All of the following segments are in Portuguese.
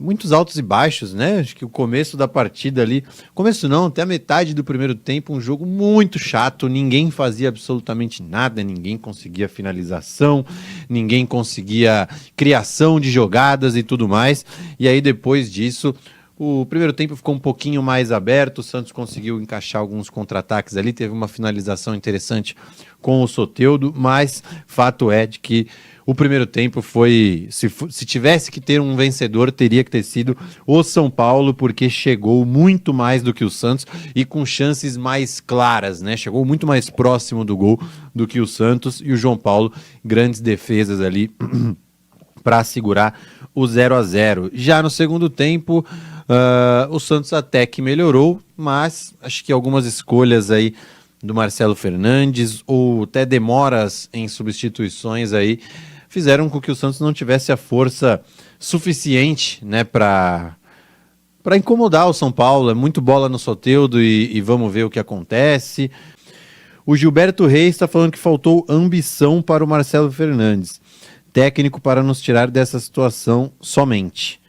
muitos altos e baixos, né? Acho que o começo da partida ali, começo não, até a metade do primeiro tempo, um jogo muito chato, ninguém fazia absolutamente nada, ninguém conseguia finalização, ninguém conseguia criação de jogadas e tudo mais. E aí depois disso, o primeiro tempo ficou um pouquinho mais aberto, o Santos conseguiu encaixar alguns contra-ataques ali, teve uma finalização interessante com o Soteldo, mas fato é de que o primeiro tempo foi, se tivesse que ter um vencedor, teria que ter sido o São Paulo, porque chegou muito mais do que o Santos e com chances mais claras, né? Chegou muito mais próximo do gol do que o Santos e o João Paulo, grandes defesas ali para segurar o 0-0. Já no segundo tempo, o Santos até que melhorou, mas acho que algumas escolhas aí do Marcelo Fernandes ou até demoras em substituições aí fizeram com que o Santos não tivesse a força suficiente, né, para incomodar o São Paulo. É muito bola no Soteldo e vamos ver o que acontece. O Gilberto Reis está falando que faltou ambição para o Marcelo Fernandes, técnico para nos tirar dessa situação somente.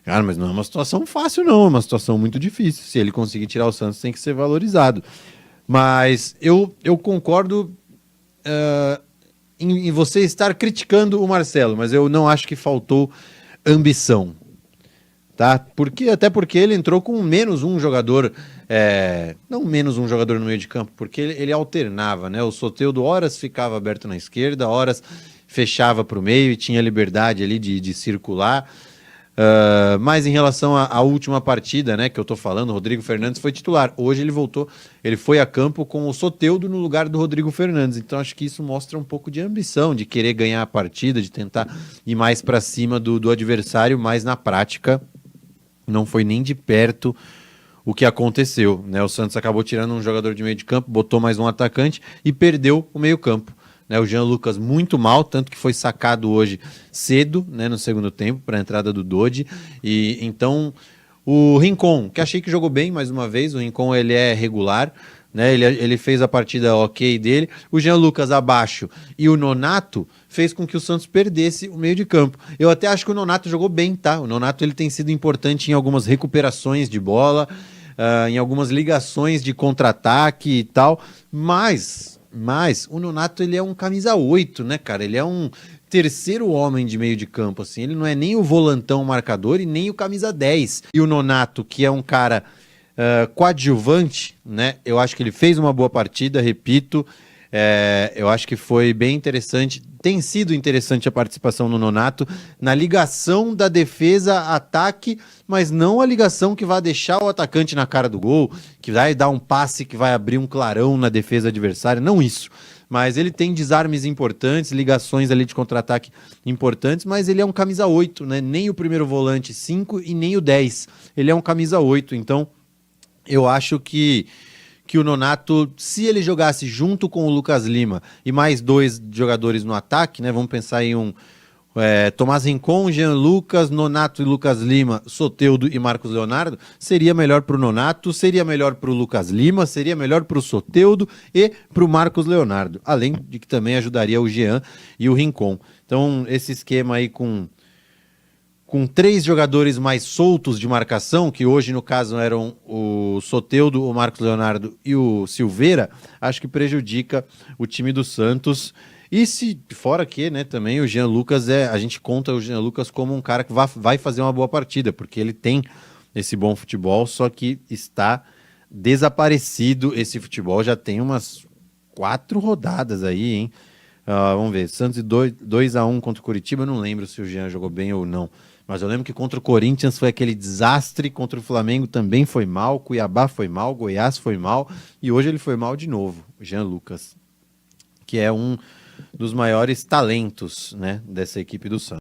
Cara, mas não é uma situação fácil não, é uma situação muito difícil. Se ele conseguir tirar o Santos, tem que ser valorizado. Mas eu concordo em você estar criticando o Marcelo, mas eu não acho que faltou ambição, tá? Até porque ele entrou com menos um jogador, não menos um jogador no meio de campo, porque ele alternava, né? O Soteldo horas ficava aberto na esquerda, horas fechava para o meio e tinha liberdade ali de circular. Mas em relação à última partida, né, que eu tô falando, o Rodrigo Fernandes foi titular. Hoje ele voltou, ele foi a campo com o Soteldo no lugar do Rodrigo Fernandes. Então acho que isso mostra um pouco de ambição, de querer ganhar a partida, de tentar ir mais para cima do adversário, mas na prática não foi nem de perto o que aconteceu, né? O Santos acabou tirando um jogador de meio de campo, botou mais um atacante e perdeu o meio campo. O Jean Lucas muito mal, tanto que foi sacado hoje cedo, né, no segundo tempo, para a entrada do Dodi. E então o Rincon, que achei que jogou bem mais uma vez, o Rincon ele é regular, né, ele fez a partida ok dele. O Jean Lucas abaixo e o Nonato fez com que o Santos perdesse o meio de campo. Eu até acho que o Nonato jogou bem, tá? O Nonato ele tem sido importante em algumas recuperações de bola, em algumas ligações de contra-ataque e tal, mas o Nonato ele é um camisa 8, né, cara? Ele é um terceiro homem de meio de campo, assim. Ele não é nem o volantão marcador e nem o camisa 10. E o Nonato, que é um cara coadjuvante, né? Eu acho que ele fez uma boa partida, repito. Eu acho que foi bem interessante. Tem sido interessante a participação no Nonato na ligação da defesa-ataque, mas não a ligação que vai deixar o atacante na cara do gol, que vai dar um passe que vai abrir um clarão na defesa adversária, não isso. Mas ele tem desarmes importantes, ligações ali de contra-ataque importantes, mas ele é um camisa 8, né? Nem o primeiro volante 5 e nem o 10. Ele é um camisa 8, então eu acho que o Nonato, se ele jogasse junto com o Lucas Lima e mais dois jogadores no ataque, né? Vamos pensar em Tomás Rincon, Jean Lucas, Nonato e Lucas Lima, Soteldo e Marcos Leonardo, seria melhor para o Nonato, seria melhor para o Lucas Lima, seria melhor para o Soteldo e para o Marcos Leonardo, além de que também ajudaria o Jean e o Rincon. Então, esse esquema aí com 3 jogadores mais soltos de marcação, que hoje no caso eram o Soteldo, o Marcos Leonardo e o Silveira, acho que prejudica o time do Santos. E fora que, né, também o Jean Lucas a gente conta o Jean Lucas como um cara que vai fazer uma boa partida, porque ele tem esse bom futebol, só que está desaparecido esse futebol, já tem umas 4 rodadas aí, hein? Vamos ver, Santos 2-1 contra o Curitiba, eu não lembro se o Jean jogou bem ou não, mas eu lembro que contra o Corinthians foi aquele desastre, contra o Flamengo também foi mal, Cuiabá foi mal, Goiás foi mal, e hoje ele foi mal de novo, o Jean Lucas, que é um dos maiores talentos, né, dessa equipe do Santos.